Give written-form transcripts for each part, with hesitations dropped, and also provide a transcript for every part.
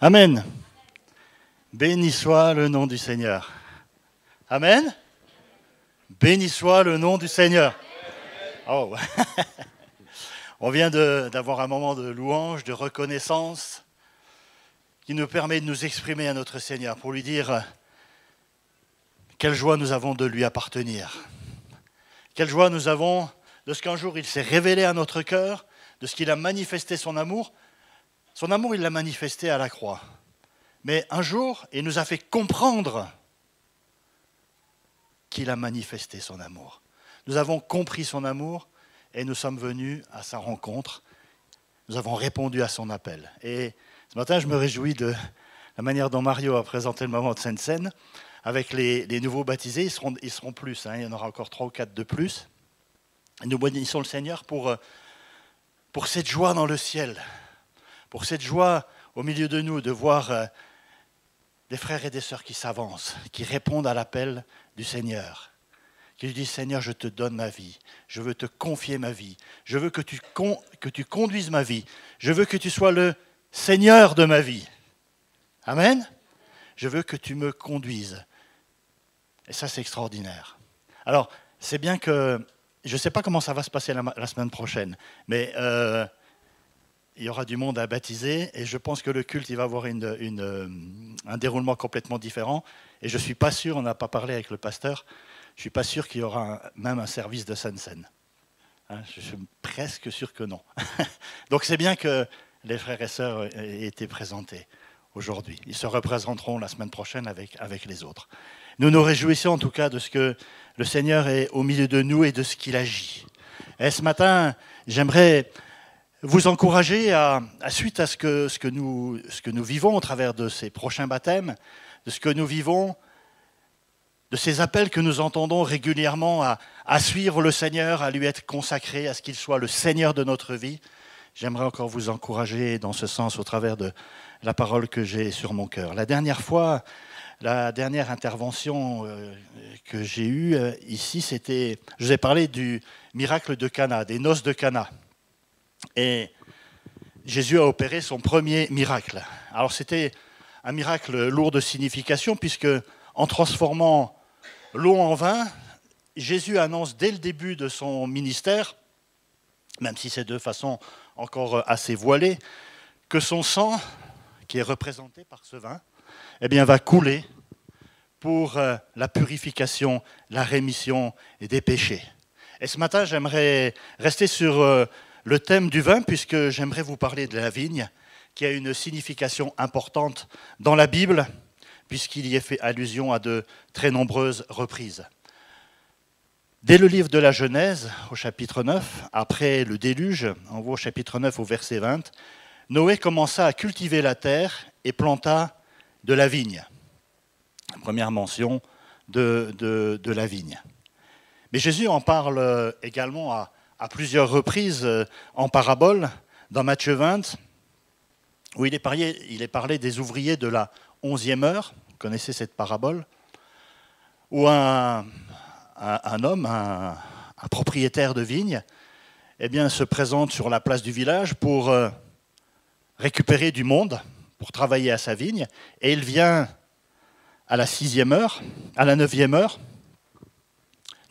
Amen. Béni soit le nom du Seigneur. Amen. Béni soit le nom du Seigneur. Oh. On vient d'avoir un moment de louange, de reconnaissance qui nous permet de nous exprimer à notre Seigneur pour lui dire quelle joie nous avons de lui appartenir. Quelle joie nous avons de ce qu'un jour il s'est révélé à notre cœur, de ce qu'il a manifesté son amour. Son amour, il l'a manifesté à la croix. Mais un jour, il nous a fait comprendre qu'il a manifesté son amour. Nous avons compris son amour et nous sommes venus à sa rencontre. Nous avons répondu à son appel. Et ce matin, je me réjouis de la manière dont Mario a présenté le moment de Sainte-Seine. Avec les nouveaux baptisés, ils seront plus. Il y en aura encore 3 ou 4 de plus. Nous bénissons le Seigneur pour cette joie dans le ciel, pour cette joie au milieu de nous, de voir des frères et des sœurs qui s'avancent, qui répondent à l'appel du Seigneur, qui lui disent « Seigneur, je te donne ma vie, je veux te confier ma vie, je veux que tu conduises ma vie, je veux que tu sois le Seigneur de ma vie. Amen. Je veux que tu me conduises. » Et ça, c'est extraordinaire. Alors, c'est bien que, je ne sais pas comment ça va se passer la semaine prochaine, mais il y aura du monde à baptiser et je pense que le culte il va avoir un déroulement complètement différent. Et je ne suis pas sûr, on n'a pas parlé avec le pasteur, je ne suis pas sûr qu'il y aura même un service de Sainte-Seine. Je suis presque sûr que non. Donc c'est bien que les frères et sœurs aient été présentés aujourd'hui. Ils se représenteront la semaine prochaine avec les autres. Nous nous réjouissons en tout cas de ce que le Seigneur est au milieu de nous et de ce qu'il agit. Et ce matin, j'aimerais vous encourager suite à ce que nous vivons au travers de ces prochains baptêmes, de ce que nous vivons, de ces appels que nous entendons régulièrement à suivre le Seigneur, à lui être consacré, à ce qu'il soit le Seigneur de notre vie. J'aimerais encore vous encourager dans ce sens au travers de la parole que j'ai sur mon cœur. La dernière intervention que j'ai eue ici, je vous ai parlé du miracle de Cana, des noces de Cana. Et Jésus a opéré son premier miracle. Alors c'était un miracle lourd de signification puisque en transformant l'eau en vin, Jésus annonce dès le début de son ministère, même si c'est de façon encore assez voilée, que son sang, qui est représenté par ce vin, eh bien, va couler pour la purification, la rémission des péchés. Et ce matin, j'aimerais rester sur le thème du vin, puisque j'aimerais vous parler de la vigne, qui a une signification importante dans la Bible, puisqu'il y est fait allusion à de très nombreuses reprises. Dès le livre de la Genèse, au chapitre 9, après le déluge, on voit au chapitre 9 au verset 20, Noé commença à cultiver la terre et planta de la vigne. Première mention de la vigne. Mais Jésus en parle également à plusieurs reprises en parabole, dans Matthieu 20, où il est parlé des ouvriers de la 11e heure, vous connaissez cette parabole, où un homme, un propriétaire de vigne, eh bien, se présente sur la place du village pour récupérer du monde, pour travailler à sa vigne, et il vient à la 6e heure, à la 9e heure,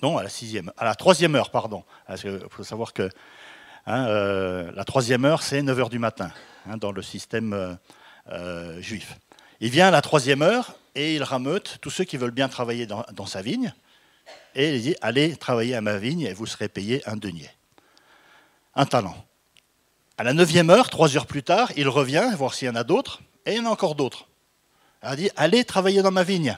non, à la 3e heure, pardon. Parce qu'il faut savoir que la 3e heure, c'est 9 heures du matin, dans le système juif. Il vient à la 3e heure et il rameute tous ceux qui veulent bien travailler dans sa vigne. Et il dit, allez travailler à ma vigne et vous serez payé un denier. Un talent. À la 9e heure, 3 heures plus tard, il revient, voir s'il y en a d'autres, et il y en a encore d'autres. Il dit, allez travailler dans ma vigne.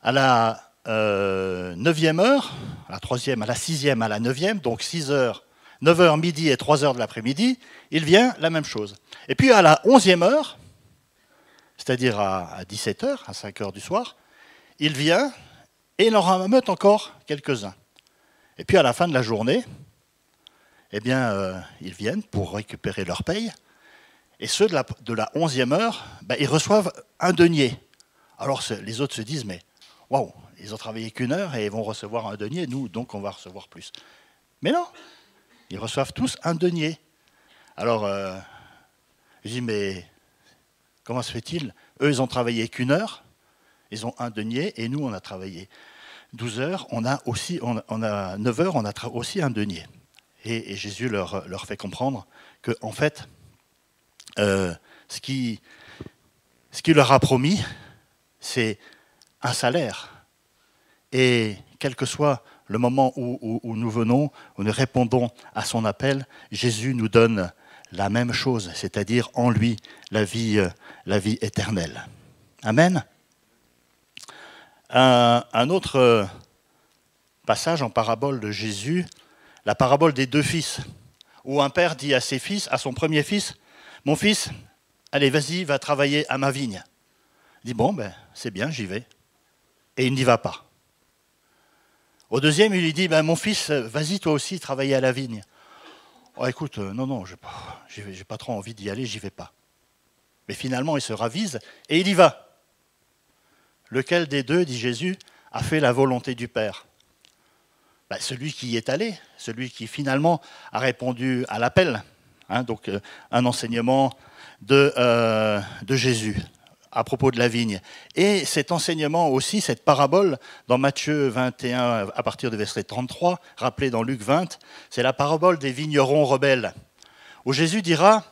À la 9e heure, à la 3e, à la 6e, à la 9e, donc 6 heures, 9 heures midi et 3 heures de l'après-midi, il vient, la même chose. Et puis à la 11e heure, c'est-à-dire à 17 heures, à 5 heures du soir, il vient et il en rameute encore quelques-uns. Et puis à la fin de la journée, eh bien, ils viennent pour récupérer leur paye. Et ceux de la 11e heure, ils reçoivent un denier. Alors les autres se disent, mais waouh, ils ont travaillé qu'1 heure et ils vont recevoir un denier, nous, donc on va recevoir plus. Mais non, ils reçoivent tous un denier. Alors, je dis, mais Comment se fait-il? Eux, ils ont travaillé qu'1 heure, ils ont 1 denier, et nous, on a travaillé 12 heures, on a 9 heures, on a aussi 1 denier. Et Jésus leur fait comprendre que, en fait, ce qu'il leur a promis, c'est un salaire. Et quel que soit le moment où nous venons, où nous répondons à son appel, Jésus nous donne la même chose, c'est-à-dire en lui la vie éternelle. Amen. Un autre passage en parabole de Jésus, la parabole des 2 fils, où un père dit à son premier fils, « Mon fils, allez, vas-y, va travailler à ma vigne. » Il dit, « Bon, ben, c'est bien, j'y vais. » Et il n'y va pas. Au deuxième, il lui dit, « Mon fils, vas-y toi aussi travailler à la vigne. » « Oh, écoute, non, j'ai pas trop envie d'y aller, j'y vais pas. » Mais finalement, il se ravise et il y va. Lequel des 2, dit Jésus, a fait la volonté du Père? Celui qui y est allé, celui qui finalement a répondu à l'appel. Donc un enseignement de Jésus à propos de la vigne. Et cet enseignement aussi, cette parabole, dans Matthieu 21, à partir du verset 33, rappelé dans Luc 20, c'est la parabole des vignerons rebelles, où Jésus dira,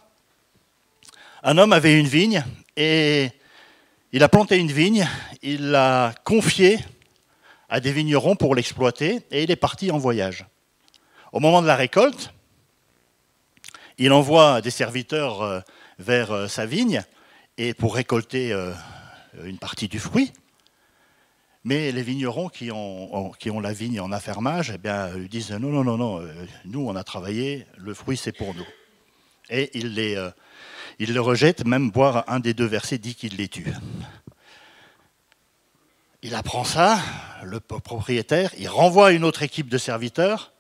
un homme avait une vigne, et il a planté une vigne, il l'a confiée à des vignerons pour l'exploiter, et il est parti en voyage. Au moment de la récolte, il envoie des serviteurs vers sa vigne, et pour récolter une partie du fruit. Mais les vignerons qui ont la vigne en affermage, lui disent non, nous on a travaillé, le fruit c'est pour nous. Et il le rejette, même voire un des 2 versets dit qu'il les tue. Il apprend ça, le propriétaire, il renvoie une autre équipe de serviteurs,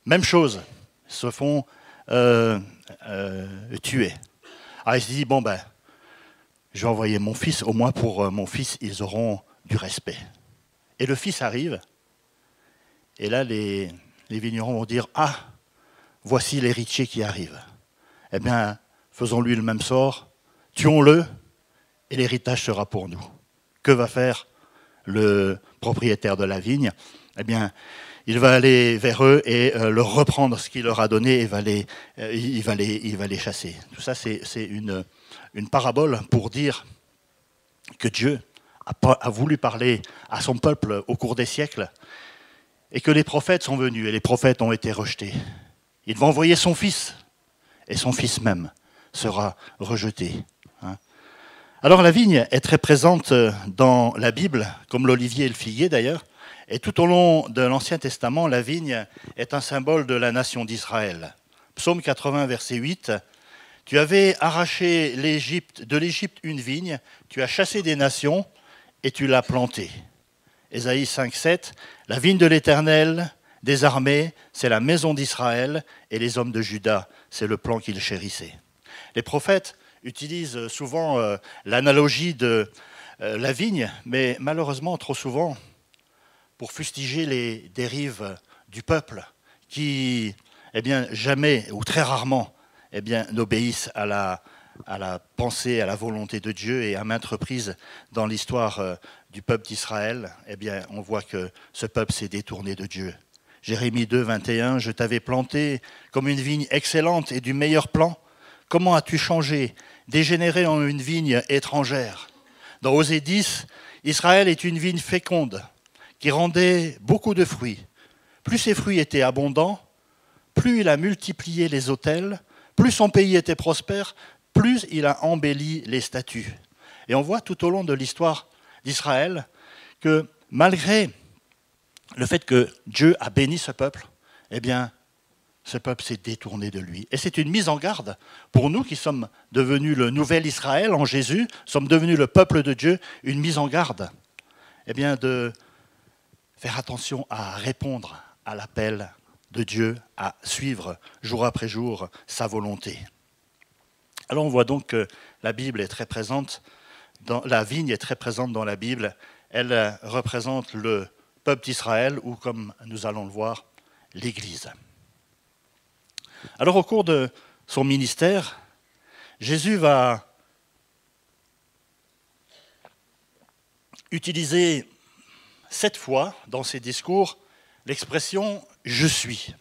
même chose, ils se font tuer. Alors il se dit, je vais envoyer mon fils, au moins pour mon fils, ils auront du respect. Et le fils arrive, et là, les vignerons vont dire, voici l'héritier qui arrive. Eh bien, faisons-lui le même sort, tuons-le, et l'héritage sera pour nous. Que va faire le propriétaire de la vigne? Eh bien, il va aller vers eux et leur reprendre ce qu'il leur a donné et il va les chasser. Tout ça, c'est une parabole pour dire que Dieu a voulu parler à son peuple au cours des siècles et que les prophètes sont venus et les prophètes ont été rejetés. Il va envoyer son fils et son fils même sera rejeté. Alors la vigne est très présente dans la Bible, comme l'olivier et le figuier d'ailleurs, et tout au long de l'Ancien Testament, la vigne est un symbole de la nation d'Israël. Psaume 80, verset 8, « Tu avais arraché de l'Égypte une vigne, tu as chassé des nations et tu l'as plantée. » Ésaïe 5, 7, « La vigne de l'Éternel, des armées, c'est la maison d'Israël, et les hommes de Juda, c'est le plan qu'il chérissait. » Les prophètes utilisent souvent l'analogie de la vigne, mais malheureusement, trop souvent, pour fustiger les dérives du peuple qui, jamais ou très rarement, n'obéissent à la pensée, à la volonté de Dieu, et à maintes reprises dans l'histoire du peuple d'Israël, on voit que ce peuple s'est détourné de Dieu. Jérémie 2, 21, « Je t'avais planté comme une vigne excellente et du meilleur plan. Comment as-tu changé, dégénéré en une vigne étrangère ?» Dans Osée 10, « Israël est une vigne féconde, qui rendait beaucoup de fruits. Plus ses fruits étaient abondants, plus il a multiplié les autels, plus son pays était prospère, plus il a embelli les statues. » Et on voit tout au long de l'histoire d'Israël que malgré le fait que Dieu a béni ce peuple, ce peuple s'est détourné de lui. Et c'est une mise en garde pour nous qui sommes devenus le nouvel Israël en Jésus, sommes devenus le peuple de Dieu, une mise en garde, de faire attention à répondre à l'appel de Dieu, à suivre jour après jour sa volonté. Alors on voit donc que la Bible est très présente, la vigne est très présente dans la Bible. Elle représente le peuple d'Israël ou, comme nous allons le voir, l'Église. Alors au cours de son ministère, Jésus va utilisé 7 fois dans ses discours l'expression « je suis »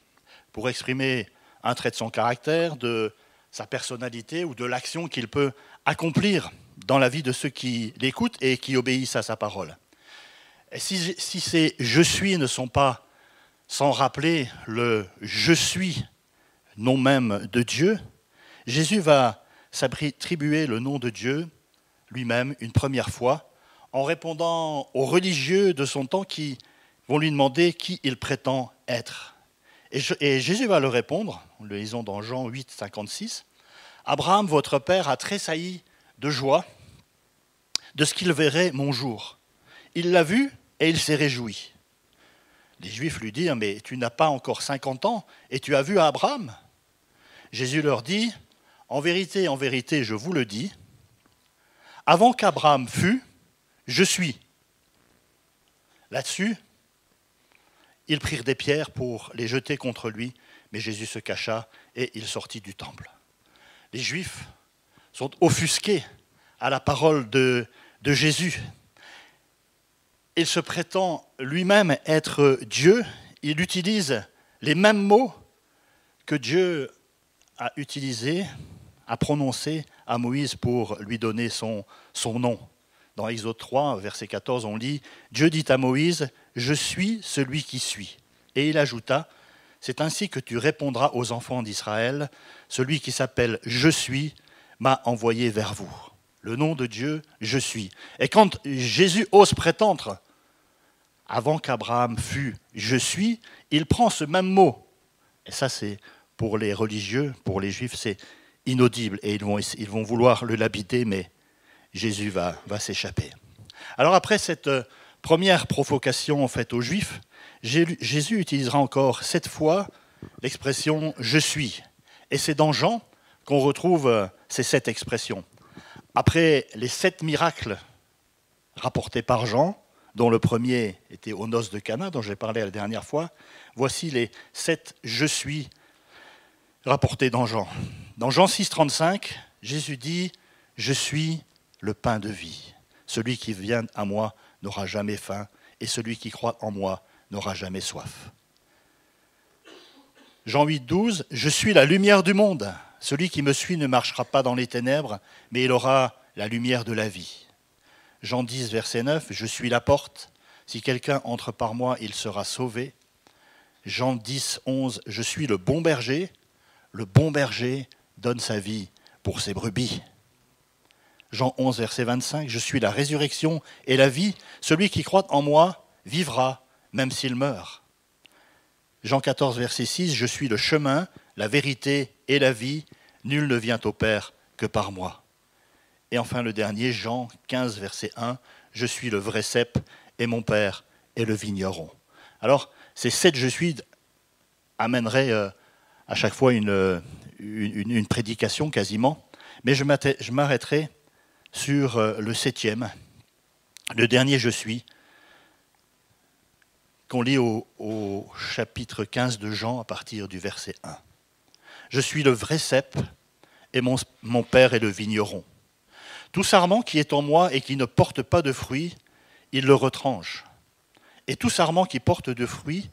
pour exprimer un trait de son caractère, de sa personnalité ou de l'action qu'il peut accomplir dans la vie de ceux qui l'écoutent et qui obéissent à sa parole. Et si ces « je suis » ne sont pas sans rappeler le « je suis » nom même de Dieu, Jésus va s'attribuer le nom de Dieu lui-même une première fois en répondant aux religieux de son temps qui vont lui demander qui il prétend être. Et Jésus va leur répondre, nous le lisons dans Jean 8, 56, « Abraham, votre père, a tressailli de joie de ce qu'il verrait mon jour. Il l'a vu et il s'est réjoui. » Les Juifs lui dirent « Mais tu n'as pas encore 50 ans et tu as vu Abraham ?» Jésus leur dit « En vérité, je vous le dis, avant qu'Abraham fût, je suis. » Là-dessus, ils prirent des pierres pour les jeter contre lui, mais Jésus se cacha et il sortit du temple. Les Juifs sont offusqués à la parole de Jésus. Il se prétend lui-même être Dieu, il utilise les mêmes mots que Dieu a utilisés, a prononcés à Moïse pour lui donner son nom. Dans Exode 3, verset 14, on lit « Dieu dit à Moïse, je suis celui qui suis. » Et il ajouta, « C'est ainsi que tu répondras aux enfants d'Israël, celui qui s'appelle « Je suis » m'a envoyé vers vous. » Le nom de Dieu, « Je suis ». Et quand Jésus ose prétendre, avant qu'Abraham fût « Je suis », il prend ce même mot. Et ça, c'est pour les religieux, pour les Juifs, c'est inaudible. Et ils vont vouloir le lapider, mais Jésus va s'échapper. Alors après cette première provocation faite aux Juifs, Jésus utilisera encore 7 fois l'expression « je suis ». Et c'est dans Jean qu'on retrouve ces 7 expressions. Après les 7 miracles rapportés par Jean, dont le premier était aux noces de Cana, dont j'ai parlé la dernière fois, voici les 7 « je suis » rapportés dans Jean. Dans Jean 6, 35, Jésus dit « Je suis le pain de vie. Celui qui vient à moi n'aura jamais faim, et celui qui croit en moi n'aura jamais soif. » Jean 8, 12, « Je suis la lumière du monde. Celui qui me suit ne marchera pas dans les ténèbres, mais il aura la lumière de la vie. » Jean 10, verset 9, « Je suis la porte. Si quelqu'un entre par moi, il sera sauvé. » Jean 10, 11, « Je suis le bon berger. Le bon berger donne sa vie pour ses brebis. » Jean 11, verset 25, « Je suis la résurrection et la vie. Celui qui croit en moi vivra, même s'il meurt. » Jean 14, verset 6, « Je suis le chemin, la vérité et la vie. Nul ne vient au Père que par moi. » Et enfin le dernier, Jean 15, verset 1, « Je suis le vrai cep et mon Père est le vigneron. » Alors, ces 7 « je suis » amèneraient à chaque fois une prédication quasiment, mais je m'arrêterai sur le 7e, le dernier « je suis », qu'on lit au chapitre 15 de Jean à partir du verset 1. « Je suis le vrai cep et mon Père est le vigneron. Tout sarment qui est en moi et qui ne porte pas de fruits, il le retranche. Et tout sarment qui porte de fruits,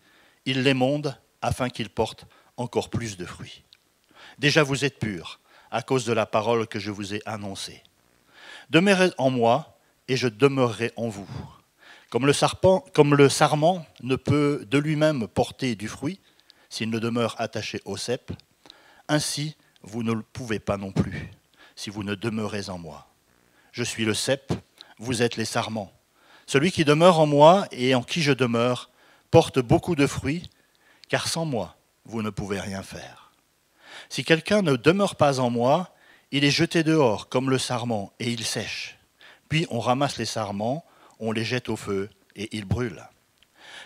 il l'émonde afin qu'il porte encore plus de fruits. Déjà vous êtes purs à cause de la parole que je vous ai annoncée. Demeurez en moi et je demeurerai en vous. Comme le sarment ne peut de lui-même porter du fruit s'il ne demeure attaché au cep, ainsi vous ne le pouvez pas non plus si vous ne demeurez en moi. Je suis le cep, vous êtes les sarments. Celui qui demeure en moi et en qui je demeure porte beaucoup de fruits, car sans moi, vous ne pouvez rien faire. Si quelqu'un ne demeure pas en moi, il est jeté dehors comme le sarment et il sèche. Puis on ramasse les sarments, on les jette au feu et ils brûlent.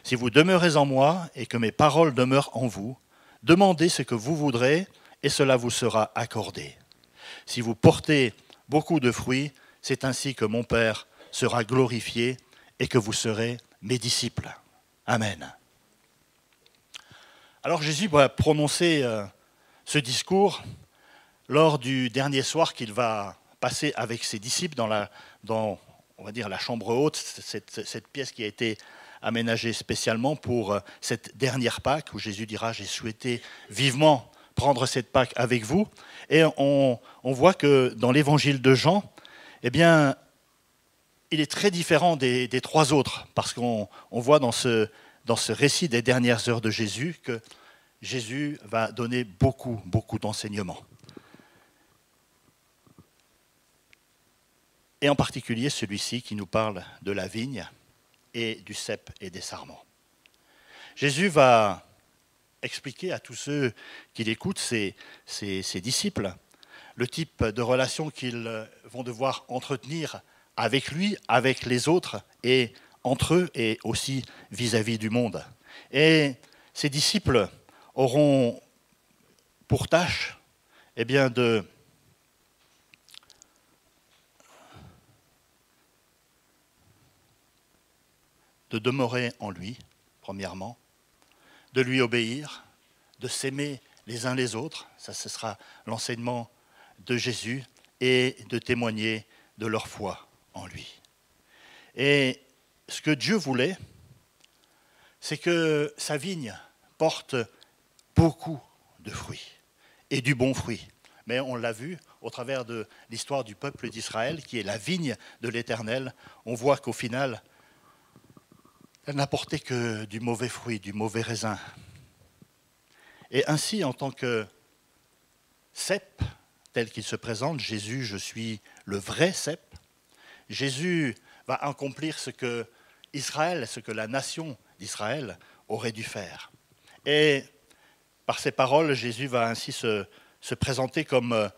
Si vous demeurez en moi et que mes paroles demeurent en vous, demandez ce que vous voudrez et cela vous sera accordé. Si vous portez beaucoup de fruits, c'est ainsi que mon Père sera glorifié et que vous serez mes disciples. Amen. Alors Jésus va prononcer ce discours lors du dernier soir qu'il va passer avec ses disciples dans on va dire, la chambre haute, cette pièce qui a été aménagée spécialement pour cette dernière Pâque, où Jésus dira « J'ai souhaité vivement prendre cette Pâque avec vous ». Et on voit que dans l'évangile de Jean, eh bien, il est très différent des trois autres, parce qu'on voit dans ce récit des dernières heures de Jésus que Jésus va donner beaucoup, beaucoup d'enseignements. Et en particulier celui-ci qui nous parle de la vigne et du cep et des sarments. Jésus va expliquer à tous ceux qui l'écoutent, ses disciples, le type de relation qu'ils vont devoir entretenir avec lui, avec les autres, et entre eux, et aussi vis-à-vis du monde. Et ces disciples auront pour tâche eh bien, de demeurer en lui, premièrement, de lui obéir, de s'aimer les uns les autres, ça ce sera l'enseignement de Jésus, et de témoigner de leur foi en lui. Et ce que Dieu voulait, c'est que sa vigne porte beaucoup de fruits, et du bon fruit. Mais on l'a vu au travers de l'histoire du peuple d'Israël, qui est la vigne de l'Éternel, on voit qu'au final, elle n'apportait que du mauvais fruit, du mauvais raisin. Et ainsi, en tant que cep, tel qu'il se présente, Jésus, je suis le vrai cep, Jésus va accomplir ce que Israël, ce que la nation d'Israël aurait dû faire. Et par ces paroles, Jésus va ainsi se présenter comme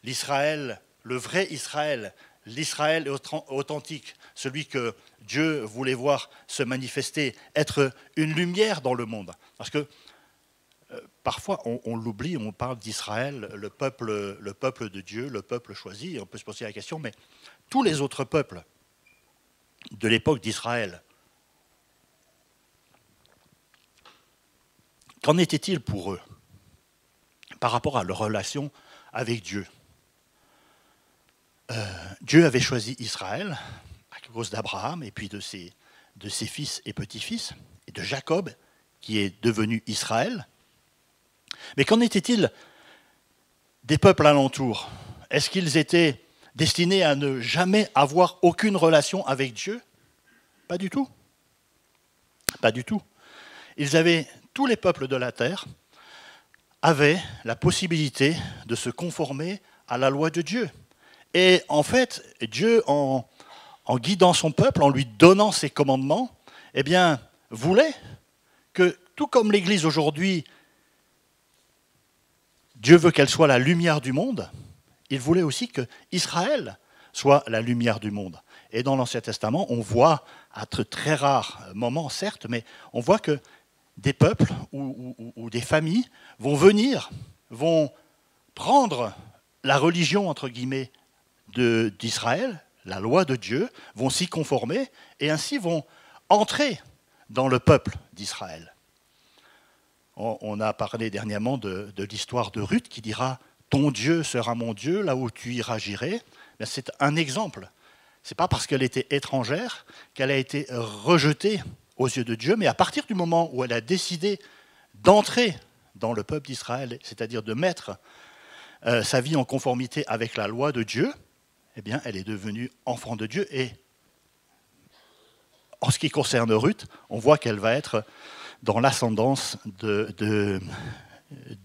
l'Israël, le vrai Israël, l'Israël authentique, celui que Dieu voulait voir se manifester, être une lumière dans le monde. Parce que parfois on l'oublie, on parle d'Israël, le peuple de Dieu, le peuple choisi, et on peut se poser la question, mais tous les autres peuples de l'époque d'Israël, qu'en était-il pour eux par rapport à leur relation avec Dieu? Dieu avait choisi Israël à cause d'Abraham et puis de ses fils et petits-fils, et de Jacob, qui est devenu Israël. Mais qu'en était-il des peuples alentours? Est-ce qu'ils étaient destinés à ne jamais avoir aucune relation avec Dieu? Pas du tout. Pas du tout. Tous les peuples de la terre avaient la possibilité de se conformer à la loi de Dieu. Et en fait, Dieu, en guidant son peuple, en lui donnant ses commandements, eh bien, voulait que, tout comme l'Église aujourd'hui, Dieu veut qu'elle soit la lumière du monde, il voulait aussi que Israël soit la lumière du monde. Et dans l'Ancien Testament, on voit, à très rares moments, certes, mais on voit que des peuples ou des familles vont venir, vont prendre la religion, entre guillemets, d'Israël, la loi de Dieu, vont s'y conformer et ainsi vont entrer dans le peuple d'Israël. On a parlé dernièrement de l'histoire de Ruth qui dira « Ton Dieu sera mon Dieu, là où tu iras j'irai ». C'est un exemple. Ce n'est pas parce qu'elle était étrangère qu'elle a été rejetée aux yeux de Dieu, mais à partir du moment où elle a décidé d'entrer dans le peuple d'Israël, c'est-à-dire de mettre sa vie en conformité avec la loi de Dieu, eh bien, elle est devenue enfant de Dieu. Et en ce qui concerne Ruth, on voit qu'elle va être dans l'ascendance de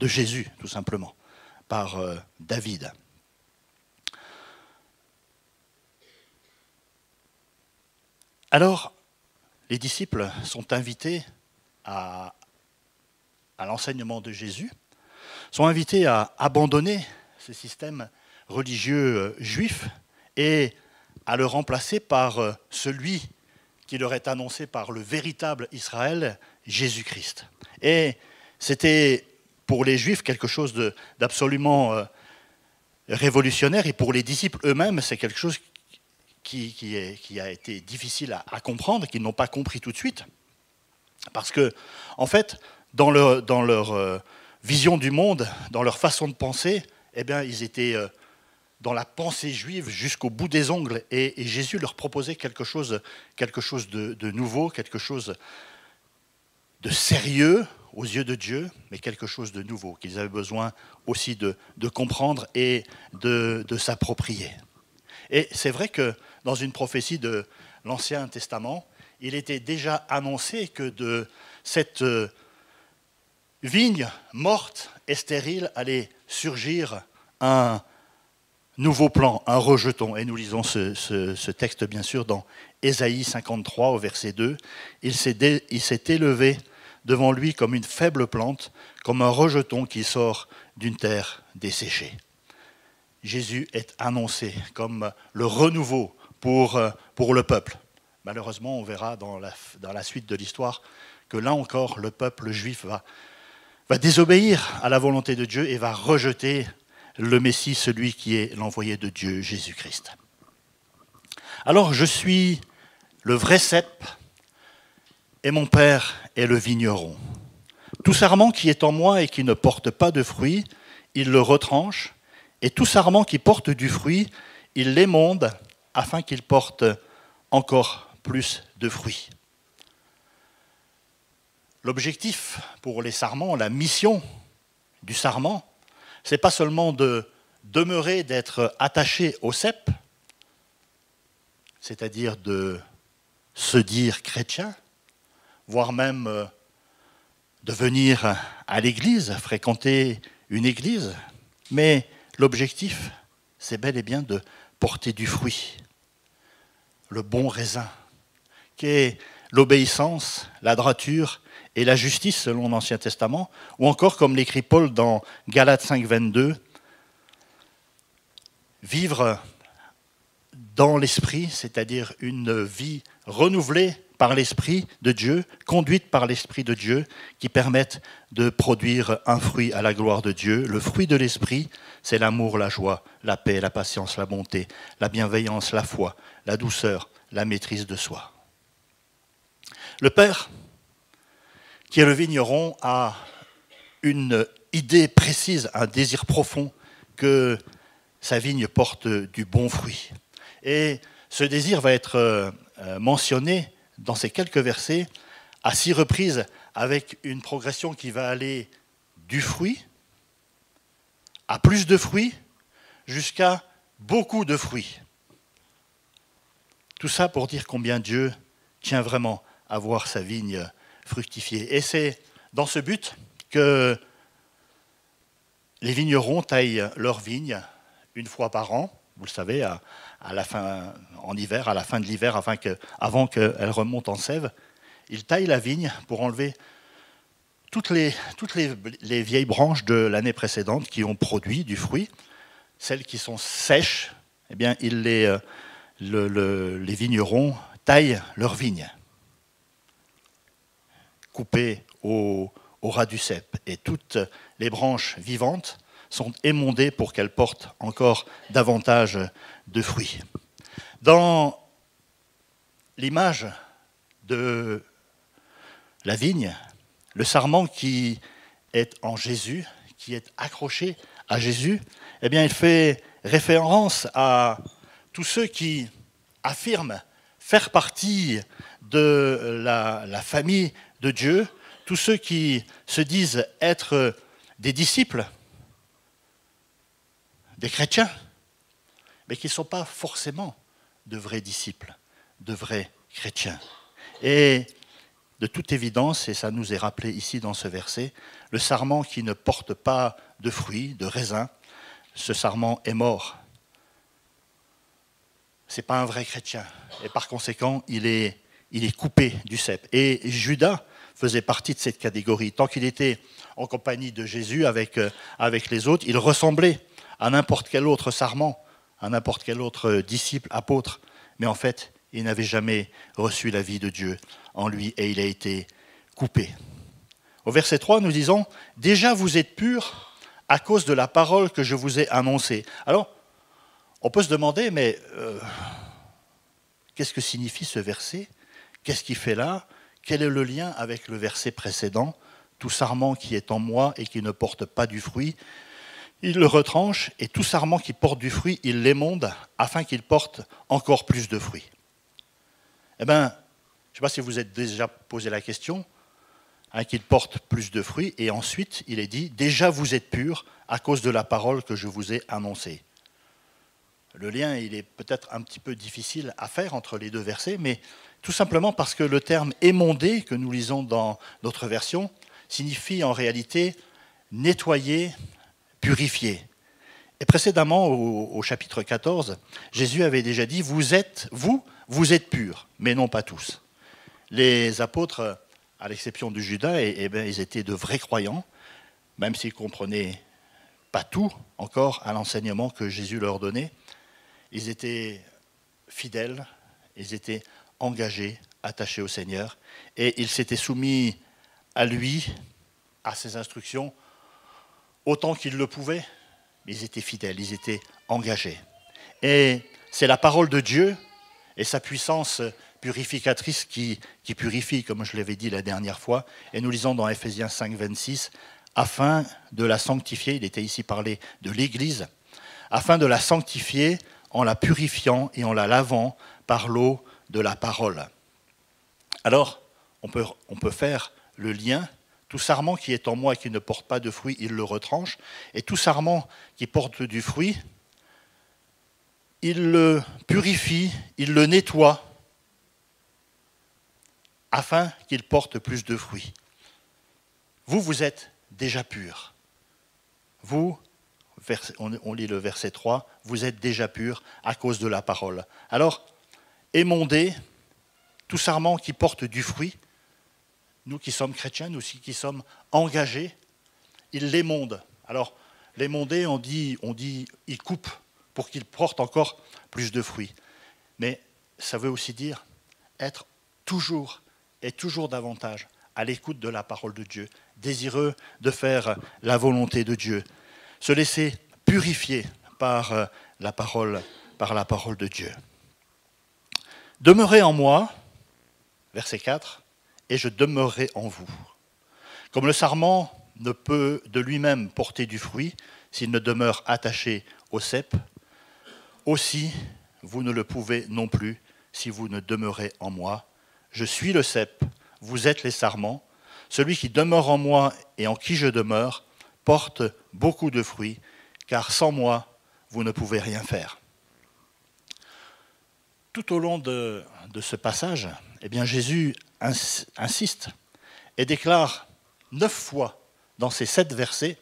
Jésus, tout simplement, par David. Alors, les disciples sont invités à l'enseignement de Jésus, sont invités à abandonner ce système religieux juif et à le remplacer par celui qui leur est annoncé par le véritable Israël, Jésus-Christ. Et c'était pour les Juifs quelque chose d'absolument révolutionnaire, et pour les disciples eux-mêmes, c'est quelque chose qui a été difficile à comprendre, qu'ils n'ont pas compris tout de suite. Parce que, en fait, dans leur vision du monde, dans leur façon de penser, eh bien, ils étaient dans la pensée juive jusqu'au bout des ongles. Et Jésus leur proposait quelque chose de nouveau, quelque chose de sérieux aux yeux de Dieu, mais quelque chose de nouveau, qu'ils avaient besoin aussi de comprendre et de s'approprier. Et c'est vrai que dans une prophétie de l'Ancien Testament, il était déjà annoncé que de cette vigne morte et stérile allait surgir un nouveau plan, un rejeton. Et nous lisons ce texte, bien sûr, dans Ésaïe 53, au verset 2. Il s'est élevé devant lui comme une faible plante, comme un rejeton qui sort d'une terre desséchée. Jésus est annoncé comme le renouveau pour le peuple. Malheureusement, on verra dans la suite de l'histoire que là encore, le peuple juif va désobéir à la volonté de Dieu et va rejeter le Messie, celui qui est l'envoyé de Dieu, Jésus-Christ. Alors, je suis le vrai cep et mon Père est le vigneron. Tout sarment qui est en moi et qui ne porte pas de fruit, il le retranche, et tout sarment qui porte du fruit, il l'émonde afin qu'il porte encore plus de fruits. L'objectif pour les sarments, la mission du sarment, ce n'est pas seulement de demeurer, d'être attaché au cep, c'est-à-dire de se dire chrétien, voire même de venir à l'église, fréquenter une église, mais l'objectif, c'est bel et bien de porter du fruit, le bon raisin, qui est l'obéissance, la droiture et la justice selon l'Ancien Testament, ou encore, comme l'écrit Paul dans Galates 5, 22, vivre dans l'esprit, c'est-à-dire une vie renouvelée par l'Esprit de Dieu, conduite par l'Esprit de Dieu, qui permettent de produire un fruit à la gloire de Dieu. Le fruit de l'Esprit, c'est l'amour, la joie, la paix, la patience, la bonté, la bienveillance, la foi, la douceur, la maîtrise de soi. Le Père, qui est le vigneron, a une idée précise, un désir profond que sa vigne porte du bon fruit. Et ce désir va être mentionné dans ces quelques versets à 6 reprises, avec une progression qui va aller du fruit à plus de fruits jusqu'à beaucoup de fruits. Tout ça pour dire combien Dieu tient vraiment à voir sa vigne fructifier. Et c'est dans ce but que les vignerons taillent leurs vignes une fois par an, vous le savez, en hiver, à la fin de l'hiver, avant qu'elle remonte en sève. Ils taillent la vigne pour enlever toutes les vieilles branches de l'année précédente qui ont produit du fruit. Celles qui sont sèches, eh bien, les vignerons taillent leurs vignes, coupées au ras du cep. Et toutes les branches vivantes sont émondées pour qu'elles portent encore davantage de fruits. Dans l'image de la vigne, le sarment qui est en Jésus, qui est accroché à Jésus, eh bien, il fait référence à tous ceux qui affirment faire partie de la famille de Dieu, tous ceux qui se disent être des disciples, des chrétiens, mais qui ne sont pas forcément de vrais disciples, de vrais chrétiens. Et de toute évidence, et ça nous est rappelé ici dans ce verset, le sarment qui ne porte pas de fruits, de raisins, ce sarment est mort. Ce n'est pas un vrai chrétien. Et par conséquent, il est coupé du cep. Et Judas faisait partie de cette catégorie. Tant qu'il était en compagnie de Jésus avec les autres, il ressemblait à n'importe quel autre sarment, à n'importe quel autre disciple, apôtre. Mais en fait, il n'avait jamais reçu la vie de Dieu en lui et il a été coupé. Au verset 3, nous disons « Déjà vous êtes purs à cause de la parole que je vous ai annoncée. » Alors, on peut se demander, mais qu'est-ce que signifie ce verset? Qu'est-ce qu'il fait là? Quel est le lien avec le verset précédent? Tout sarment qui est en moi et qui ne porte pas du fruit, Il le retranche et tout sarment qui porte du fruit, il l'émonde afin qu'il porte encore plus de fruits. Eh bien, je ne sais pas si vous êtes déjà posé la question, qu'il porte plus de fruits, et ensuite il est dit, déjà vous êtes purs à cause de la parole que je vous ai annoncée. Le lien, il est peut-être un petit peu difficile à faire entre les deux versets, mais tout simplement parce que le terme émondé que nous lisons dans notre version signifie en réalité nettoyer, purifier. Et précédemment, au chapitre 14, Jésus avait déjà dit, vous êtes purs, mais non pas tous. Les apôtres, à l'exception de Judas, ils étaient de vrais croyants, même s'ils ne comprenaient pas tout encore à l'enseignement que Jésus leur donnait. Ils étaient fidèles, ils étaient engagés, attachés au Seigneur, et ils s'étaient soumis à lui, à ses instructions, autant qu'ils le pouvaient. Ils étaient fidèles, ils étaient engagés. Et c'est la parole de Dieu et sa puissance purificatrice qui purifie, comme je l'avais dit la dernière fois. Et nous lisons dans Ephésiens 5, 26, afin de la sanctifier, il était ici parlé de l'Église, afin de la sanctifier en la purifiant et en la lavant par l'eau de la parole. Alors, on peut faire le lien. Tout sarment qui est en moi et qui ne porte pas de fruit, il le retranche. Et tout sarment qui porte du fruit, il le purifie, il le nettoie, afin qu'il porte plus de fruits. Vous êtes déjà purs. Vous, on lit le verset 3, vous êtes déjà purs à cause de la parole. Alors, émondez tout sarment qui porte du fruit. Nous qui sommes chrétiens, nous qui sommes engagés, il l'émonde. Alors, l'émonder, on dit, il coupe pour qu'il porte encore plus de fruits. Mais ça veut aussi dire être toujours et toujours davantage à l'écoute de la parole de Dieu, désireux de faire la volonté de Dieu, se laisser purifier par la parole de Dieu. Demeurez en moi, verset 4, et je demeurerai en vous. Comme le sarment ne peut de lui-même porter du fruit s'il ne demeure attaché au cep, aussi vous ne le pouvez non plus si vous ne demeurez en moi. Je suis le cep, vous êtes les sarments. Celui qui demeure en moi et en qui je demeure porte beaucoup de fruits, car sans moi, vous ne pouvez rien faire. Tout au long de ce passage, eh bien, Jésus insiste et déclare 9 fois dans ces 7 versets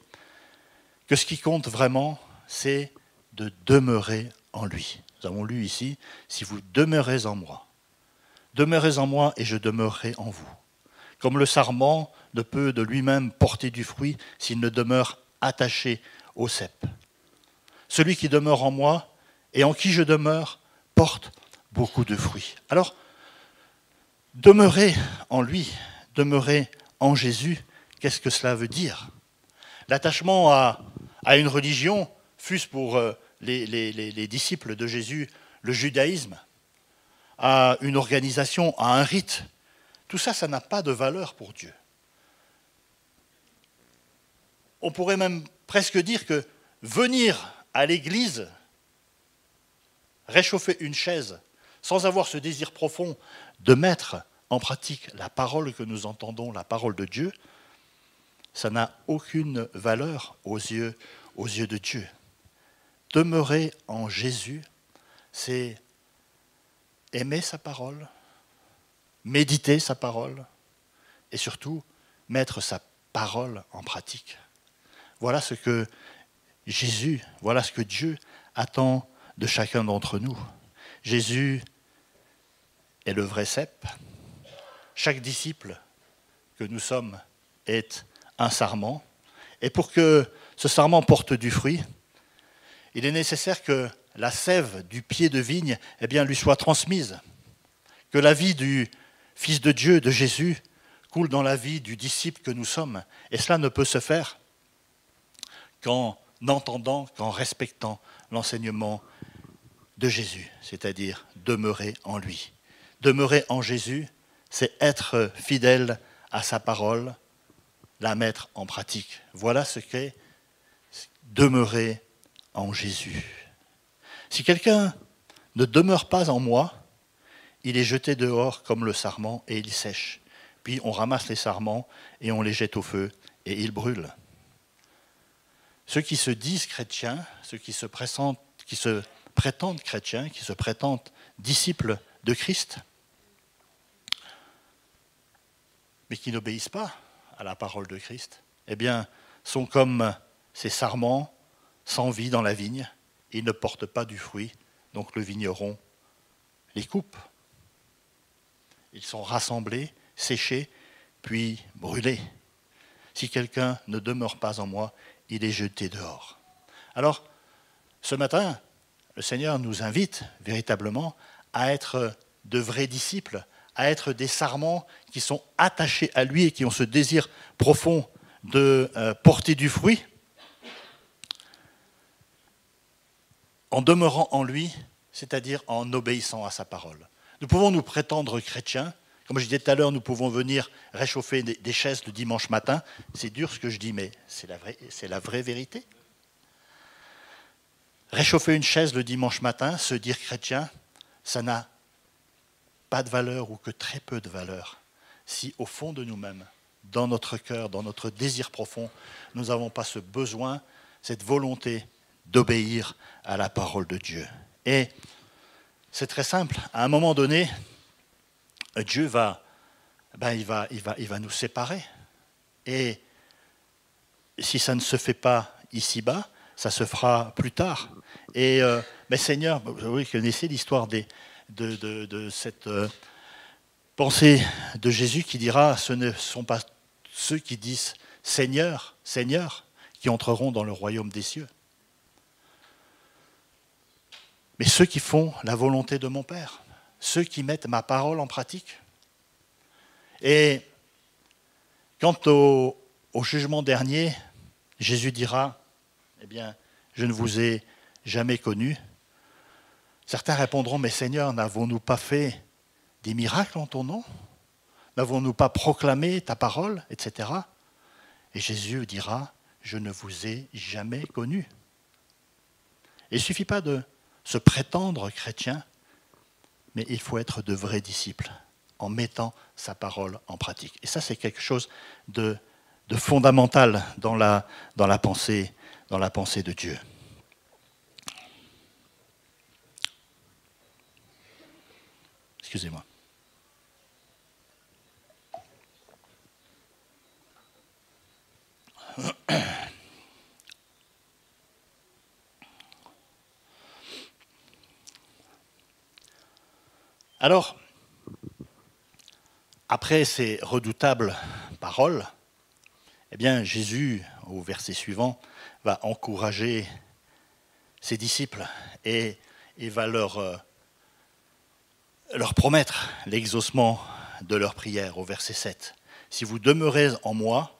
que ce qui compte vraiment, c'est de demeurer en lui. Nous avons lu ici, si vous demeurez en moi et je demeurerai en vous. Comme le sarment ne peut de lui-même porter du fruit s'il ne demeure attaché au cep. Celui qui demeure en moi et en qui je demeure porte beaucoup de fruits. Alors, demeurer en lui, demeurer en Jésus, qu'est-ce que cela veut dire? L'attachement à une religion, fût-ce pour les disciples de Jésus, le judaïsme, à une organisation, à un rite, tout ça, ça n'a pas de valeur pour Dieu. On pourrait même presque dire que venir à l'église, réchauffer une chaise, sans avoir ce désir profond de mettre en pratique la parole que nous entendons, la parole de Dieu, ça n'a aucune valeur aux yeux de Dieu. Demeurer en Jésus, c'est aimer sa parole, méditer sa parole et surtout mettre sa parole en pratique. Voilà ce que Jésus, voilà ce que Dieu attend de chacun d'entre nous. Jésus est le vrai cep. Chaque disciple que nous sommes est un sarment. Et pour que ce sarment porte du fruit, il est nécessaire que la sève du pied de vigne lui soit transmise. Que la vie du Fils de Dieu, de Jésus, coule dans la vie du disciple que nous sommes. Et cela ne peut se faire qu'en entendant, qu'en respectant l'enseignement de Jésus, c'est-à-dire demeurer en lui. Demeurer en Jésus, c'est être fidèle à sa parole, la mettre en pratique. Voilà ce demeurer en Jésus. Si quelqu'un ne demeure pas en moi, il est jeté dehors comme le sarment et il sèche. Puis on ramasse les sarments et on les jette au feu et ils brûlent. Ceux qui se disent chrétiens, ceux qui se prétendent chrétiens, qui se prétendent disciples de Christ, mais qui n'obéissent pas à la parole de Christ, eh bien, sont comme ces sarments sans vie dans la vigne. Ils ne portent pas du fruit, donc le vigneron les coupe. Ils sont rassemblés, séchés, puis brûlés. Si quelqu'un ne demeure pas en moi, il est jeté dehors. Alors, ce matin, le Seigneur nous invite véritablement à être de vrais disciples, à être des sarments qui sont attachés à lui et qui ont ce désir profond de porter du fruit, en demeurant en lui, c'est-à-dire en obéissant à sa parole. Nous pouvons nous prétendre chrétiens. Comme je disais tout à l'heure, nous pouvons venir réchauffer des chaises le dimanche matin. C'est dur ce que je dis, mais c'est la vraie vérité. Réchauffer une chaise le dimanche matin, se dire chrétien, ça n'a pas de valeur ou que très peu de valeur si au fond de nous-mêmes, dans notre cœur, dans notre désir profond, nous n'avons pas ce besoin, cette volonté d'obéir à la parole de Dieu. Et c'est très simple. À un moment donné, Dieu il va nous séparer. Et si ça ne se fait pas ici-bas, ça se fera plus tard. Et mais Seigneur, vous connaissez l'histoire de cette pensée de Jésus qui dira, ce ne sont pas ceux qui disent Seigneur, Seigneur, qui entreront dans le royaume des cieux, mais ceux qui font la volonté de mon Père, ceux qui mettent ma parole en pratique. Et quant au jugement dernier, Jésus dira, eh bien, je ne vous ai jamais connu. Certains répondront, mais Seigneur, n'avons-nous pas fait des miracles en ton nom? N'avons-nous pas proclamé ta parole, etc. Et Jésus dira, je ne vous ai jamais connu. Il ne suffit pas de se prétendre chrétien, mais il faut être de vrais disciples en mettant sa parole en pratique. Et ça, c'est quelque chose de fondamental dans la pensée de Dieu. Excusez-moi. Alors, après ces redoutables paroles, eh bien, Jésus, au verset suivant, va encourager ses disciples et va leur promettre l'exaucement de leur prière, au verset 7. « Si vous demeurez en moi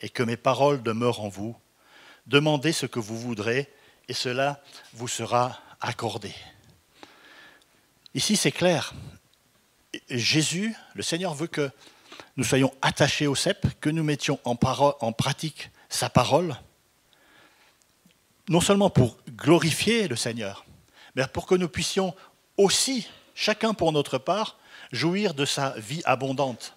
et que mes paroles demeurent en vous, demandez ce que vous voudrez et cela vous sera accordé. » Ici, c'est clair. Jésus, le Seigneur, veut que nous soyons attachés au cep, que nous mettions en pratique sa parole, non seulement pour glorifier le Seigneur, mais pour que nous puissions aussi, chacun pour notre part, jouir de sa vie abondante.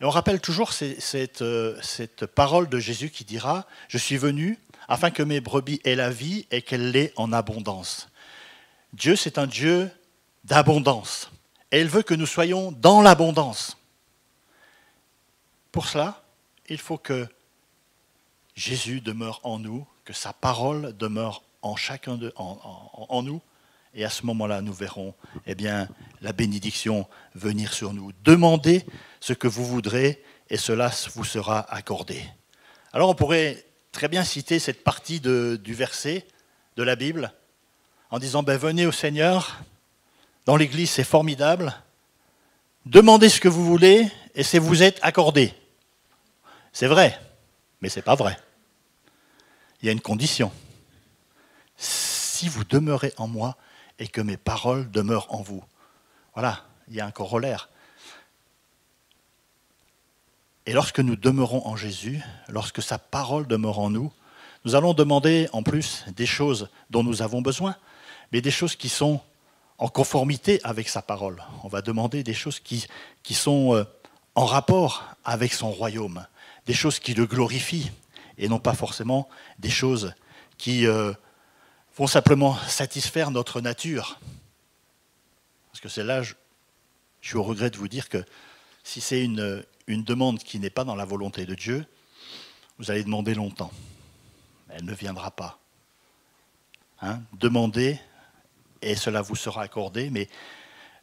Et on rappelle toujours cette parole de Jésus qui dira « Je suis venu afin que mes brebis aient la vie et qu'elle l'ait en abondance. » Dieu, c'est un Dieu d'abondance. Et il veut que nous soyons dans l'abondance. Pour cela, il faut que Jésus demeure en nous, que sa parole demeure en chacun en nous. Et à ce moment-là, nous verrons eh bien, la bénédiction venir sur nous. Demandez ce que vous voudrez et cela vous sera accordé. Alors on pourrait très bien citer cette partie du verset de la Bible en disant venez au Seigneur, dans l'église c'est formidable, demandez ce que vous voulez et c'est vous être accordé. C'est vrai, mais ce n'est pas vrai. Il y a une condition. Si vous demeurez en moi et que mes paroles demeurent en vous. Voilà, il y a un corollaire. Et lorsque nous demeurons en Jésus, lorsque sa parole demeure en nous, Nous allons demander en plus des choses dont nous avons besoin, mais des choses qui sont en conformité avec sa parole. On va demander des choses qui sont en rapport avec son royaume, des choses qui le glorifient, et non pas forcément des choses qui vont simplement satisfaire notre nature. Parce que c'est là, je suis au regret de vous dire que si c'est une demande qui n'est pas dans la volonté de Dieu, vous allez demander longtemps. Elle ne viendra pas. Demandez et cela vous sera accordé, mais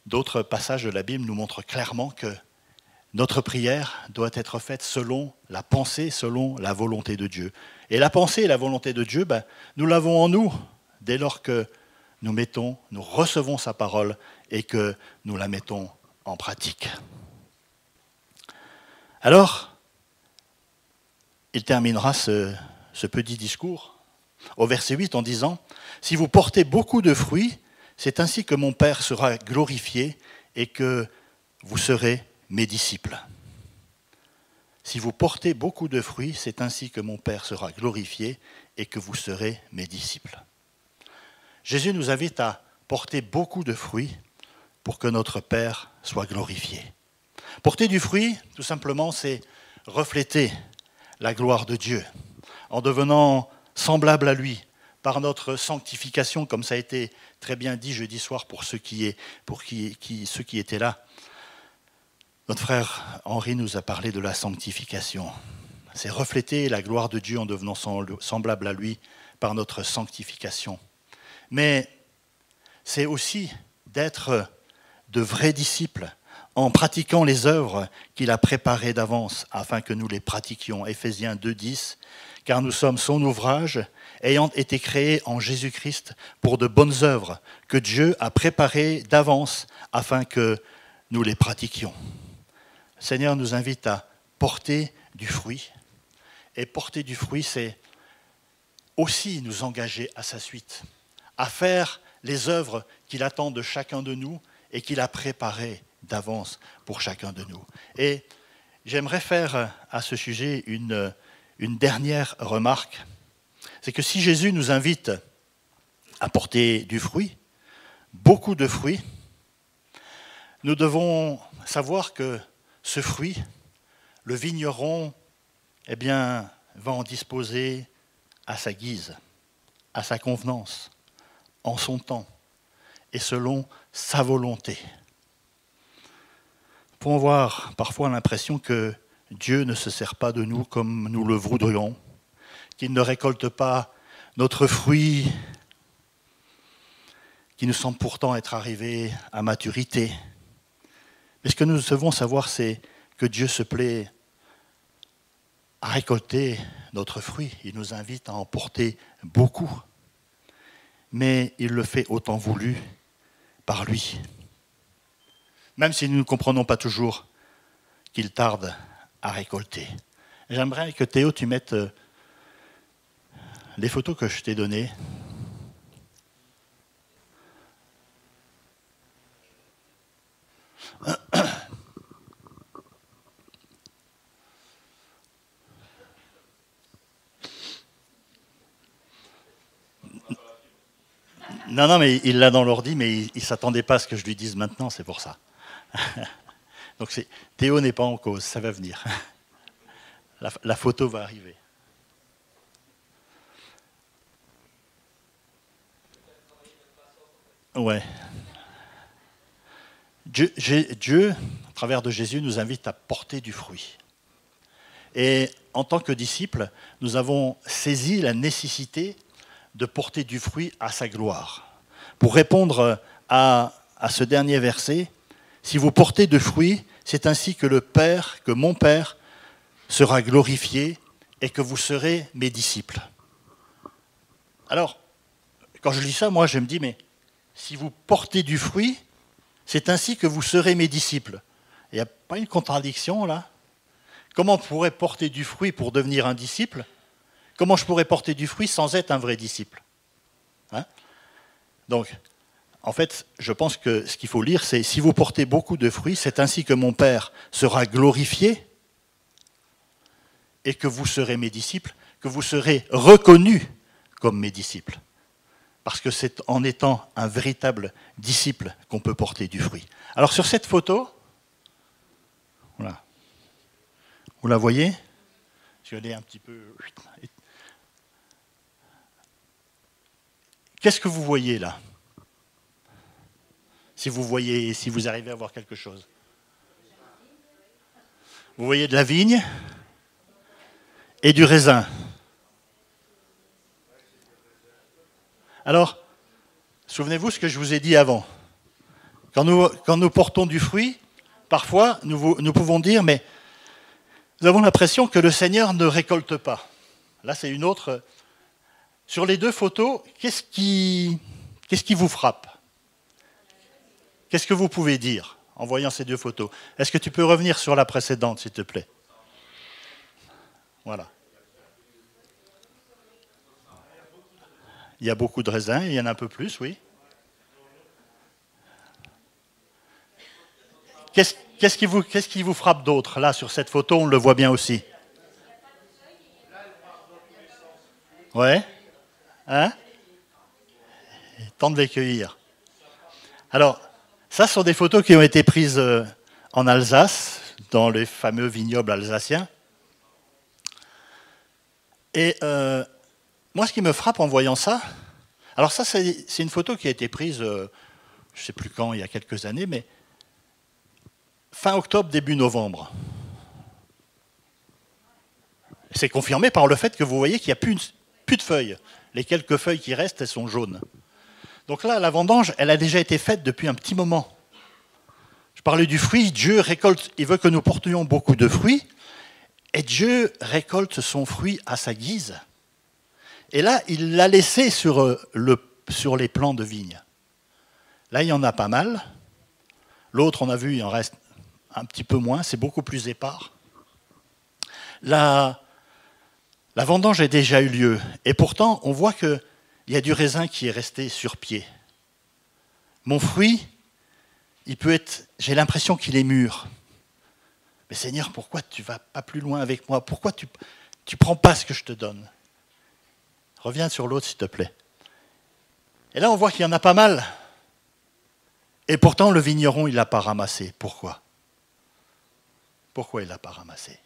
d'autres passages de la Bible nous montrent clairement que notre prière doit être faite selon la pensée, selon la volonté de Dieu. Et la pensée et la volonté de Dieu, nous l'avons en nous dès lors que nous recevons sa parole et que nous la mettons en pratique. Alors, il terminera ce petit discours au verset 8 en disant « Si vous portez beaucoup de fruits, c'est ainsi que mon Père sera glorifié et que vous serez mes disciples. » Si vous portez beaucoup de fruits, c'est ainsi que mon Père sera glorifié et que vous serez mes disciples. Jésus nous invite à porter beaucoup de fruits pour que notre Père soit glorifié. Porter du fruit, tout simplement, c'est refléter la gloire de Dieu en devenant semblable à lui par notre sanctification, comme ça a été très bien dit jeudi soir pour ceux qui étaient là. Notre frère Henri nous a parlé de la sanctification. C'est refléter la gloire de Dieu en devenant semblable à lui par notre sanctification. Mais c'est aussi d'être de vrais disciples en pratiquant les œuvres qu'il a préparées d'avance afin que nous les pratiquions. Éphésiens 2,10, car nous sommes son ouvrage, ayant été créés en Jésus-Christ pour de bonnes œuvres que Dieu a préparées d'avance afin que nous les pratiquions. Le Seigneur nous invite à porter du fruit. Et porter du fruit, c'est aussi nous engager à sa suite, à faire les œuvres qu'il attend de chacun de nous et qu'il a préparées d'avance pour chacun de nous. Et j'aimerais faire à ce sujet une dernière remarque. C'est que si Jésus nous invite à porter du fruit, beaucoup de fruits, nous devons savoir que ce fruit, le vigneron, va en disposer à sa guise, à sa convenance, en son temps et selon sa volonté. Nous pouvons avoir parfois l'impression que Dieu ne se sert pas de nous comme nous le voudrions, qu'il ne récolte pas notre fruit qui nous semble pourtant être arrivé à maturité. Mais ce que nous devons savoir, c'est que Dieu se plaît à récolter notre fruit. Il nous invite à en porter beaucoup. Mais il le fait au temps voulu par lui. Même si nous ne comprenons pas toujours qu'il tarde à récolter. J'aimerais que Théo, tu mettes les photos que je t'ai données. Non, mais il l'a dans l'ordi, mais il ne s'attendait pas à ce que je lui dise maintenant, c'est pour ça. Donc Théo n'est pas en cause, ça va venir. La photo va arriver. Ouais. Dieu, à travers de Jésus, nous invite à porter du fruit. Et en tant que disciples, nous avons saisi la nécessité de porter du fruit à sa gloire. Pour répondre à ce dernier verset, si vous portez de fruits, c'est ainsi que que mon Père sera glorifié et que vous serez mes disciples. Alors, quand je lis ça, moi je me dis, mais si vous portez du fruit, c'est ainsi que vous serez mes disciples. Il n'y a pas une contradiction là? Comment on pourrait porter du fruit pour devenir un disciple? Comment je pourrais porter du fruit sans être un vrai disciple? Donc, en fait, je pense que ce qu'il faut lire, c'est « Si vous portez beaucoup de fruits, c'est ainsi que mon Père sera glorifié et que vous serez mes disciples, que vous serez reconnus comme mes disciples. Parce que c'est en étant un véritable disciple qu'on peut porter du fruit. Alors sur cette photo, voilà, vous la voyez? Je l'ai un petit peu... Qu'est-ce que vous voyez là? Si vous arrivez à voir quelque chose. Vous voyez de la vigne et du raisin. Alors, souvenez-vous ce que je vous ai dit avant. Quand nous portons du fruit, parfois nous pouvons dire, mais nous avons l'impression que le Seigneur ne récolte pas. Là, c'est une autre. Sur les deux photos, qu'est-ce qui vous frappe? Qu'est-ce que vous pouvez dire en voyant ces deux photos? Est-ce que tu peux revenir sur la précédente, s'il te plaît? Voilà. Il y a beaucoup de raisins, il y en a un peu plus, oui. Qu'est-ce qui vous frappe d'autre? Là, sur cette photo, on le voit bien aussi. Ouais. Hein? Temps de les cueillir. Alors, ça, ce sont des photos qui ont été prises en Alsace, dans les fameux vignobles alsaciens. Et moi, ce qui me frappe en voyant ça, alors ça, c'est une photo qui a été prise, je ne sais plus quand, il y a quelques années, mais fin octobre, début novembre. C'est confirmé par le fait que vous voyez qu'il n'y a plus de feuilles. Les quelques feuilles qui restent, elles sont jaunes. Donc là, la vendange, elle a déjà été faite depuis un petit moment. Je parlais du fruit, Dieu récolte, il veut que nous portions beaucoup de fruits, et Dieu récolte son fruit à sa guise. Et là, il l'a laissé sur les plants de vigne. Là, il y en a pas mal. L'autre, on a vu, il en reste un petit peu moins, c'est beaucoup plus épars. La vendange a déjà eu lieu, et pourtant, on voit qu'il y a du raisin qui est resté sur pied. Mon fruit, il peut être, j'ai l'impression qu'il est mûr. Mais Seigneur, pourquoi tu ne vas pas plus loin avec moi? Pourquoi tu ne prends pas ce que je te donne? Reviens sur l'autre, s'il te plaît. Et là, on voit qu'il y en a pas mal. Et pourtant, le vigneron, il ne l'a pas ramassé. Pourquoi? Pourquoi il ne l'a pas ramassé?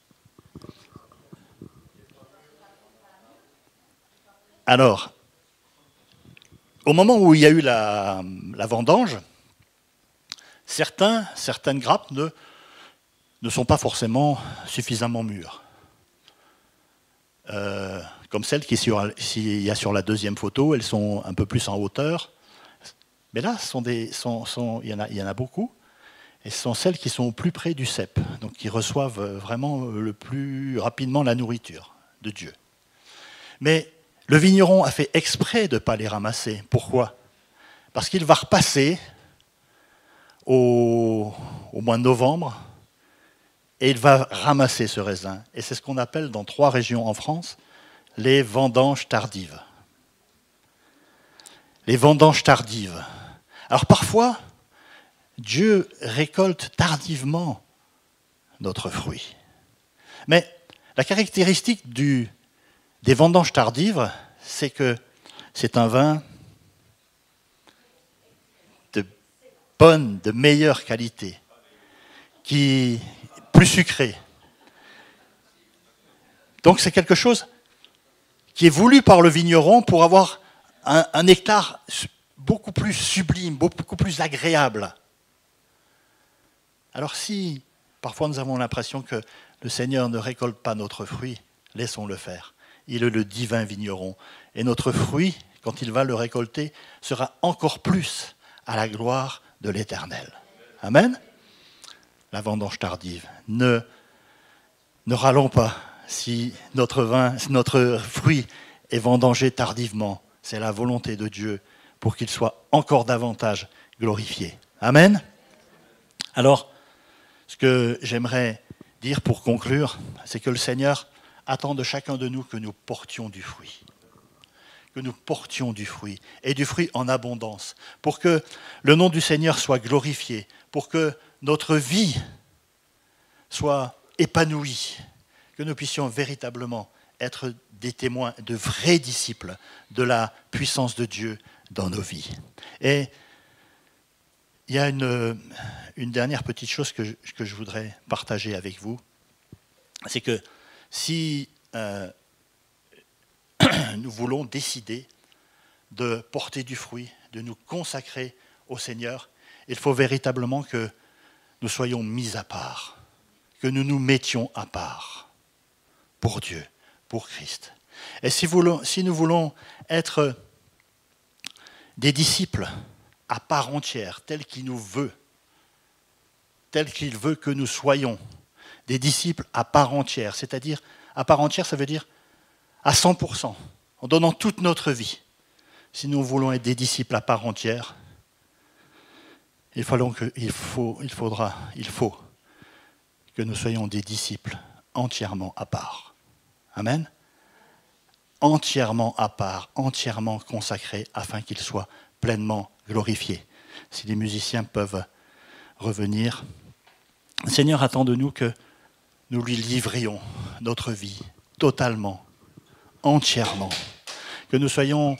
Alors, au moment où il y a eu la vendange, certaines grappes ne sont pas forcément suffisamment mûres. Comme celles qu'il y a sur la deuxième photo, elles sont un peu plus en hauteur. Mais là, il y en a beaucoup, et ce sont celles qui sont au plus près du cep, donc qui reçoivent vraiment le plus rapidement la nourriture de Dieu. Mais le vigneron a fait exprès de ne pas les ramasser. Pourquoi? Parce qu'il va repasser au mois de novembre, et il va ramasser ce raisin. Et c'est ce qu'on appelle dans 3 régions en France, les vendanges tardives. Les vendanges tardives. Alors parfois, Dieu récolte tardivement notre fruit. Mais la caractéristique des vendanges tardives, c'est que c'est un vin de bonne, de meilleure qualité, qui plus sucré. Donc c'est quelque chose qui est voulu par le vigneron pour avoir un nectar beaucoup plus sublime, beaucoup plus agréable. Alors si parfois nous avons l'impression que le Seigneur ne récolte pas notre fruit, laissons-le faire. Il est le divin vigneron. Et notre fruit, quand il va le récolter, sera encore plus à la gloire de l'Éternel. Amen. La vendange tardive. Ne râlons pas si notre fruit est vendangé tardivement. C'est la volonté de Dieu pour qu'il soit encore davantage glorifié. Amen. Alors, ce que j'aimerais dire pour conclure, c'est que le Seigneur attend de chacun de nous que nous portions du fruit. Que nous portions du fruit, et du fruit en abondance, pour que le nom du Seigneur soit glorifié, pour que notre vie soit épanouie, que nous puissions véritablement être des témoins, de vrais disciples de la puissance de Dieu dans nos vies. Et il y a une dernière petite chose que je voudrais partager avec vous, c'est que si nous voulons décider de porter du fruit, de nous consacrer au Seigneur, il faut véritablement que nous soyons mis à part, que nous nous mettions à part pour Dieu, pour Christ. Et si nous voulons être des disciples à part entière, tels qu'il nous veut, tels qu'il veut que nous soyons, des disciples à part entière, c'est-à-dire à part entière, ça veut dire à 100%, en donnant toute notre vie. Si nous voulons être des disciples à part entière, il faut que nous soyons des disciples entièrement à part. Amen. Entièrement à part, entièrement consacrés, afin qu'ils soient pleinement glorifiés. Si les musiciens peuvent revenir. Le Seigneur attend de nous que nous lui livrions notre vie totalement, entièrement. Que nous soyons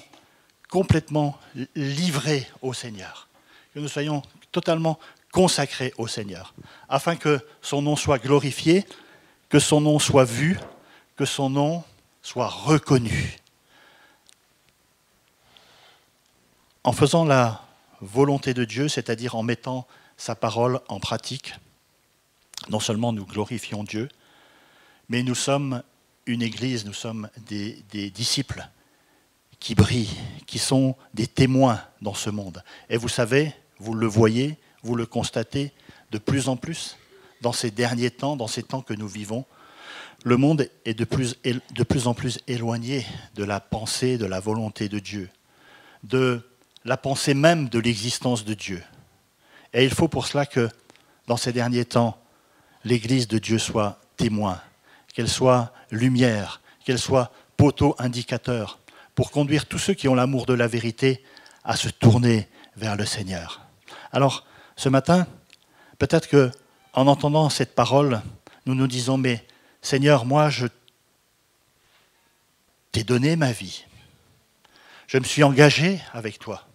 complètement livrés au Seigneur. Que nous soyons totalement consacrés au Seigneur. Afin que son nom soit glorifié, que son nom soit vu, que son nom soit reconnu. En faisant la volonté de Dieu, c'est-à-dire en mettant sa parole en pratique, non seulement nous glorifions Dieu, mais nous sommes une église, nous sommes des disciples qui brillent, qui sont des témoins dans ce monde. Et vous savez, vous le voyez, vous le constatez de plus en plus dans ces derniers temps, dans ces temps que nous vivons. Le monde est de plus en plus éloigné de la pensée, de la volonté de Dieu, de la pensée même de l'existence de Dieu. Et il faut pour cela que, dans ces derniers temps, l'Église de Dieu soit témoin, qu'elle soit lumière, qu'elle soit poteau indicateur, pour conduire tous ceux qui ont l'amour de la vérité à se tourner vers le Seigneur. Alors, ce matin, peut-être qu'en entendant cette parole, nous nous disons, mais Seigneur, moi, je t'ai donné ma vie. Je me suis engagé avec toi.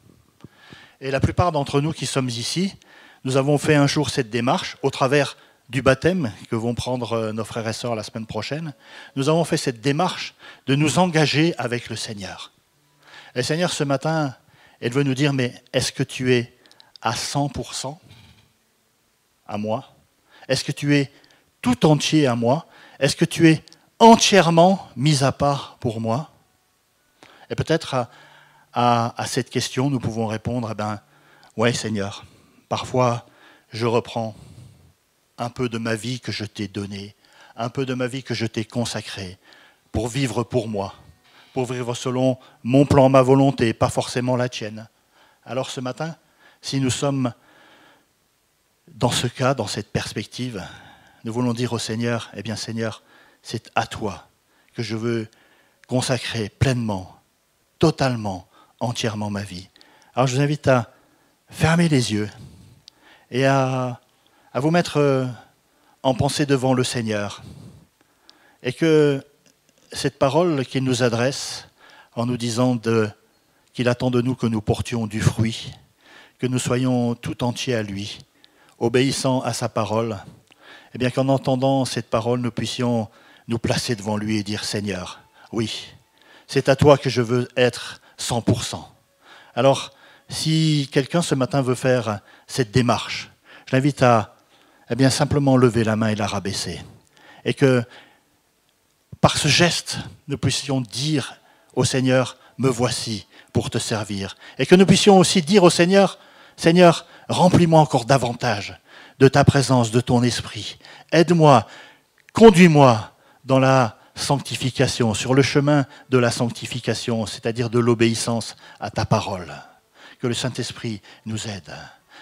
Et la plupart d'entre nous qui sommes ici, nous avons fait un jour cette démarche au travers du baptême que vont prendre nos frères et sœurs la semaine prochaine. Nous avons fait cette démarche de nous engager avec le Seigneur. Et le Seigneur, ce matin, il veut nous dire, mais est-ce que tu es à 100% à moi? Est-ce que tu es tout entier à moi? Est-ce que tu es entièrement mis à part pour moi? Et peut-être à cette question, nous pouvons répondre, ouais Seigneur, parfois je reprends un peu de ma vie que je t'ai donnée, un peu de ma vie que je t'ai consacrée, pour vivre pour moi, pour vivre selon mon plan, ma volonté, pas forcément la tienne. Alors ce matin, si nous sommes dans ce cas, dans cette perspective, nous voulons dire au Seigneur, eh bien Seigneur, c'est à toi que je veux consacrer pleinement, totalement, entièrement ma vie. Alors je vous invite à fermer les yeux et à vous mettre en pensée devant le Seigneur. Et que cette parole qu'il nous adresse, en nous disant qu'il attend de nous que nous portions du fruit, que nous soyons tout entiers à lui, obéissant à sa parole, et bien qu'en entendant cette parole, nous puissions nous placer devant lui et dire, Seigneur, oui, c'est à toi que je veux être 100%. Alors, si quelqu'un ce matin veut faire cette démarche, je l'invite à simplement lever la main et la rabaisser. Et que par ce geste, nous puissions dire au Seigneur, me voici pour te servir. Et que nous puissions aussi dire au Seigneur, Seigneur, remplis-moi encore davantage de ta présence, de ton esprit. Aide-moi, conduis-moi dans la sanctification, sur le chemin de la sanctification, c'est-à-dire de l'obéissance à ta parole. Que le Saint-Esprit nous aide.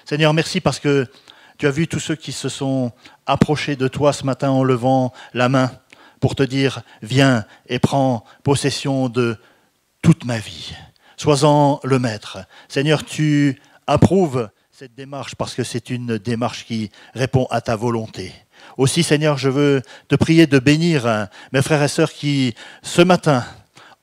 Seigneur, merci parce que tu as vu tous ceux qui se sont approchés de toi ce matin en levant la main pour te dire, viens et prends possession de toute ma vie. Sois-en le maître. Seigneur, tu approuves cette démarche parce que c'est une démarche qui répond à ta volonté. Aussi, Seigneur, je veux te prier de bénir mes frères et sœurs qui, ce matin,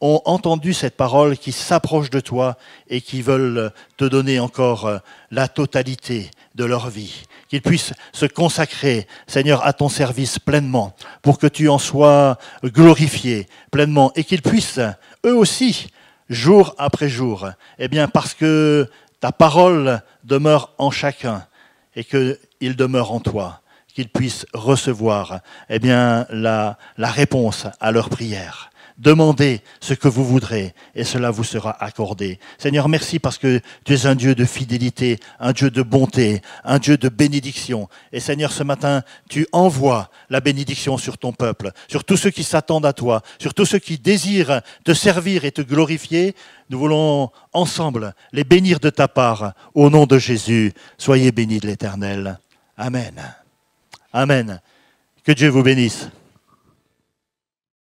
ont entendu cette parole, qui s'approchent de toi et qui veulent te donner encore la totalité de leur vie. Qu'ils puissent se consacrer, Seigneur, à ton service pleinement, pour que tu en sois glorifié pleinement et qu'ils puissent, eux aussi, jour après jour, eh bien, parce que ta parole demeure en chacun et qu'il demeure en toi, qu'ils puissent recevoir eh bien, la réponse à leurs prières. Demandez ce que vous voudrez et cela vous sera accordé. Seigneur, merci parce que tu es un Dieu de fidélité, un Dieu de bonté, un Dieu de bénédiction. Et Seigneur, ce matin, tu envoies la bénédiction sur ton peuple, sur tous ceux qui s'attendent à toi, sur tous ceux qui désirent te servir et te glorifier. Nous voulons ensemble les bénir de ta part. Au nom de Jésus, soyez bénis de l'Éternel. Amen. Amen. Que Dieu vous bénisse.